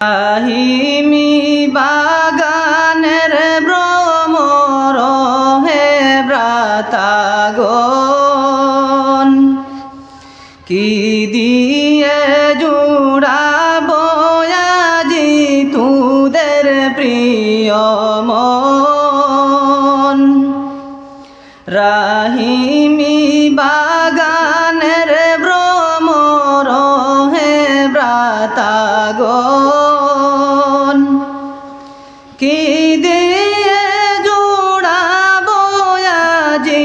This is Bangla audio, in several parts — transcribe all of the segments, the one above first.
আহিমি বাগানের ভ্রমর হে ভ্রাতাগণ, কি দিয়ে জুড়াবো আজি তুদের প্রিয় মন। রাহিমি বাগানের ভ্রমর হে ভ্রাতাগণ, কি দিয়ে জোড়াবো আজি,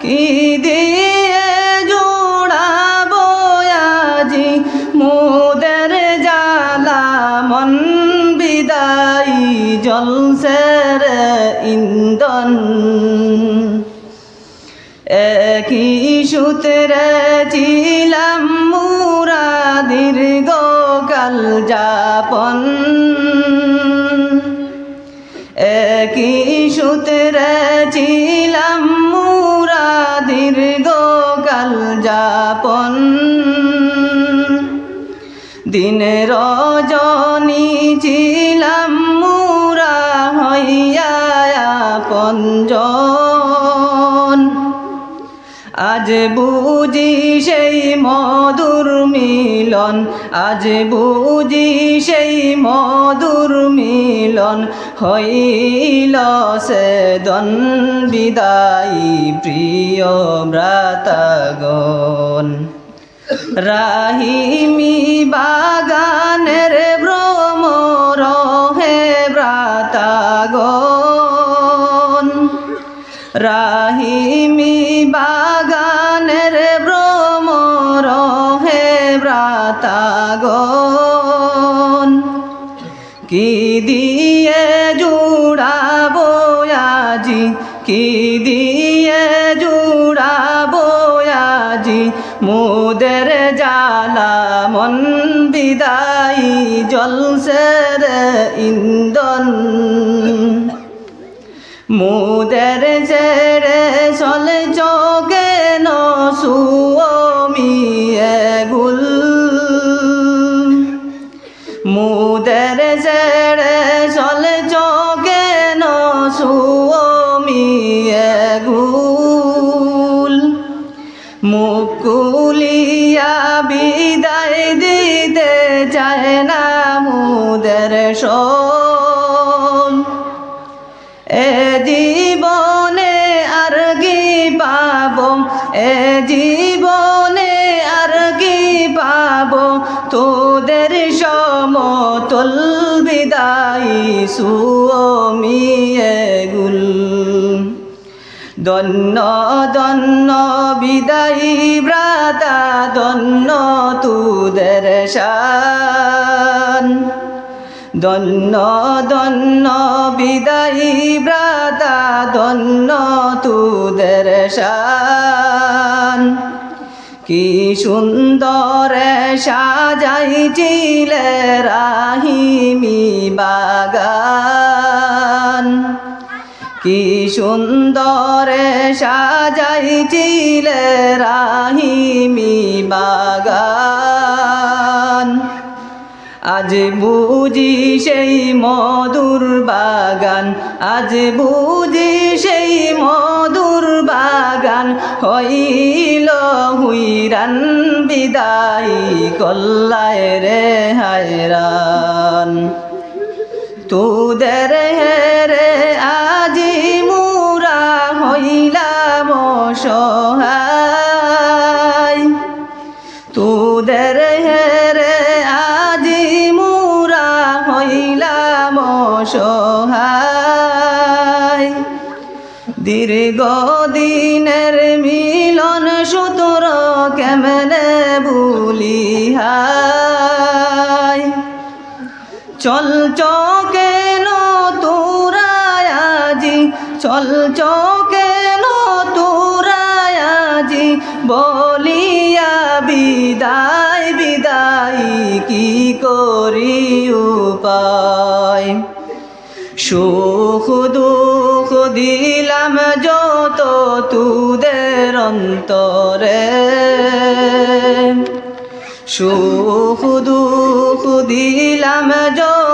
কি দিয়ে জোড়াবো আজি মোদের জ্বালা মন বিদায়ী জলসের ইন্ধন। একই সূত্রে ছিলাম মুরা দীর্ঘকাল যাপন, একই সূত্রে ছিলাম মুরা দীর্ঘকাল যাপন। দিন রজনী ছিলাম মুরা হইয়া আপনজন, আজ বুঝি সেই মধুর মিলন, আজ বুঝি সেই মধুর মিলন হইল সেদন বিদায়ী প্রিয় ভ্রাতাগণ। রাহিমি বাগানের ভ্রমর হে ভ্রাতাগণ, রাহিমি বাগানের ভ্রমর হে ভ্রাতাগণ, কি দিয়ে জুড়াবো আজি, কি দিয়ে জুড়াবো আজি মোদের জ্বালা মন বিদায়ী জলসের ইন্ধন। মোদের ছেড়ে চলে চোখে নসুমিয়ে গুল, মোদের ছেড়ে চলে চোখে নসুমিয়ে গুল। মুখ খুলিয়া বিদায় দিতে চায় না মোদের শোন, এ জীবনে আর কি পাবো, এ জীবনে আর কি পাবো তোদের সমতল বিদায়ী সুমিয়ে গুল। ধন্য ধন্য বিদায়ী ভ্রাতা, ধন্য তুদের শান, ধন্য ধন্য বিদায়ী ভ্রাতা, ধন্য তুদের শান। কি সুন্দর সাজাইছিলে রাহিমি বাগান, কি সুন্দর সাজাইছিলে রাহিমি বাগান। আজ বুঝি সেই মধুর বাগান, আজ বুঝি সেই মধুর বাগান হইল হুইরান বিদায়ী কল্লায় রে হায়রান। তোদের হেরে আজি মুরা হইলাম অসহায়, তোদের হেরে আজি মুরা হইলাম অসহায়। দীর্ঘদিনের মিলন সূত্র কেমনে ভুলিহাই, চল কেন তোরায় আজি, চল কেন তোরায় আজি বলিয়া বিদায় বিদায় কি করি উপায়। সুখ দুঃখ দিলাম যত তুদের অন্তরে, সুখ দুঃখ দিলাম যত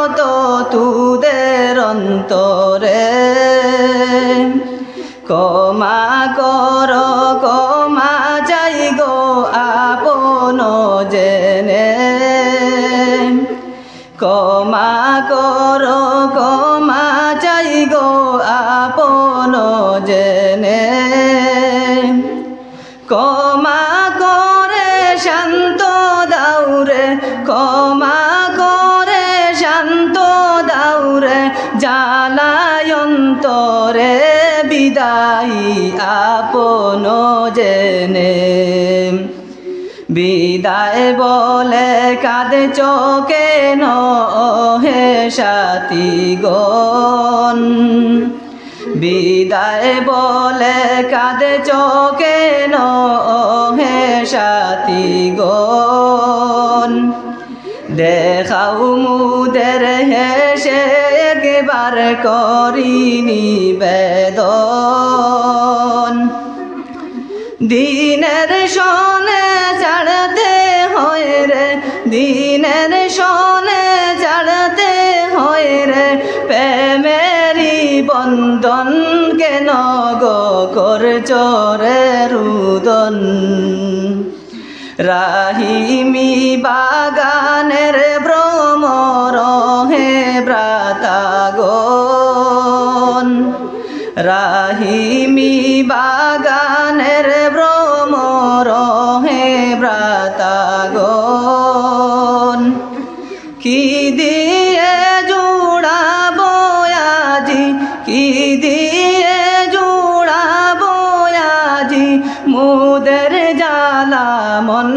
ক্ষমা করো ক্ষমা চাই গো আপন জেনে ক্ষমা করে শান্ত দাউরে ক্ষমা করে শান্ত দাউরে জালায়ন্তরে বিদায়ী আপন জেনে বিদায় বলে কাঁদে কেন হে সাথী গণ বিদায় বলে কাঁদে কেন হে সাথী গণ দেখাও মুদের হেসে একবার করি নিবেদন দিনের সনে ছাড়তে হয় রে দিনের সনে ছাড়তে হয় রে প্রেমেরি বন্ধন কেন গো করছো রে রুদন রাহিমি বাগানের ভ্রমর হে ভ্রাতাগণ রাহিমি বাগানের ভ্রমর হে ভ্রাতাগণ কি দিয়ে জোড়াবো আজি কি দিয়ে জোড়াবো আজি মুদের জ্বালা মন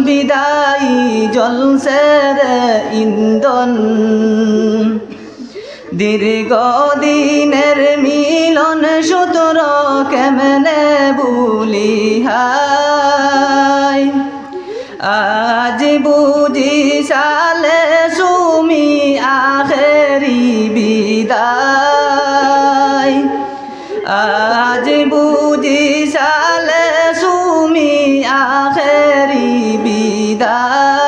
বিদায়ী জলসে রে ইন্ধন দীর্ঘদিনের মিলন সূত্র কেমনে ভুলি হায় আজ বুঝি সালে সুমি আখেরি বিদায় আজ বুঝি সালে সুমি আখেরি বিদায়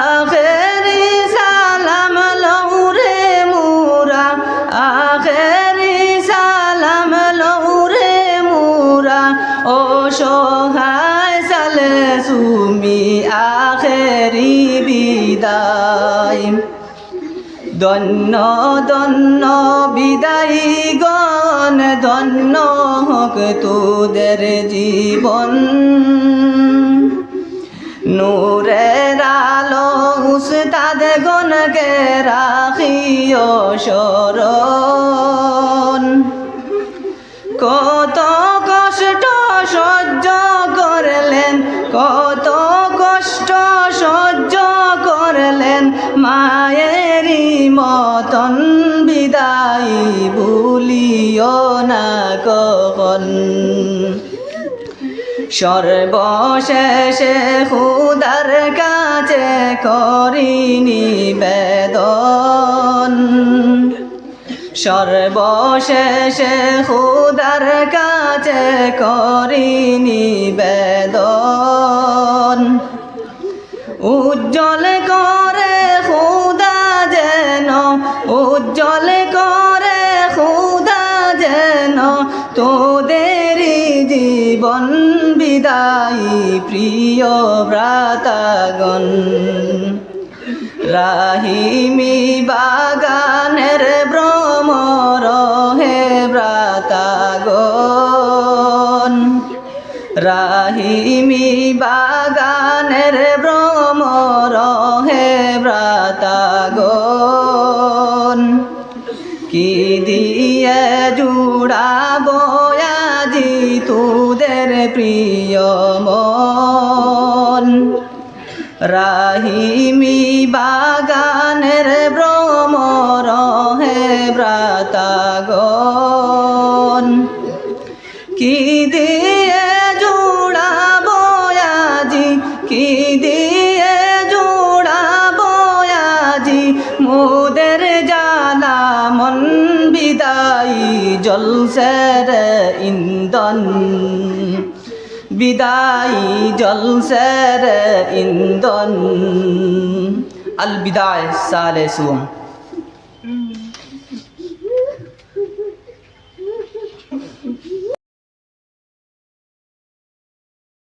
আখেরি সালাম লৌরে মুরা আখেরি সালাম লৌরে মুরা ও সহায় সালে সুমি আখেরি বিদায় ধন্য ধন্য বিদায়ী গণ ধন্য হোক তোদের জীবন নূরের আলো উস্তাদ গণকে রাখিও শরণ কত কষ্ট সহ্য করলেন কত কষ্ট সহ্য করলেন মায়েরই মতন বিদায়ী ভুলিও না কখন সর্বশেষে খুদার কাছে করি নিবেদন সর্বশেষে খুদার কাছে করি নিবেদন উজ্জ্বল করে খুদা যেন উজ্জ্বল করে খুদা যেন তোদেরই জীবন বিদায়ী প্রিয় ভ্রাতাগণ রাহিমি বাগানের ভ্রমর হে ভ্রাতাগণ রাহিমি বাগানের ভ্রমর হে ভ্রাতাগণ কি দিয়ে জুড়াবো আজি তোদের প্রিয় মন রাহিমি বাগানের ভ্রমর হে ভ্রাতাগণ কি দিয়ে জোড়াবো আজি কি দিয়ে জোড়াবো আজি মোদের জ্বালা মন বিদায়ী জলসের ইন্ধন বিদায়ী জলসের ইন্ধন আল বিদায় সালে সুম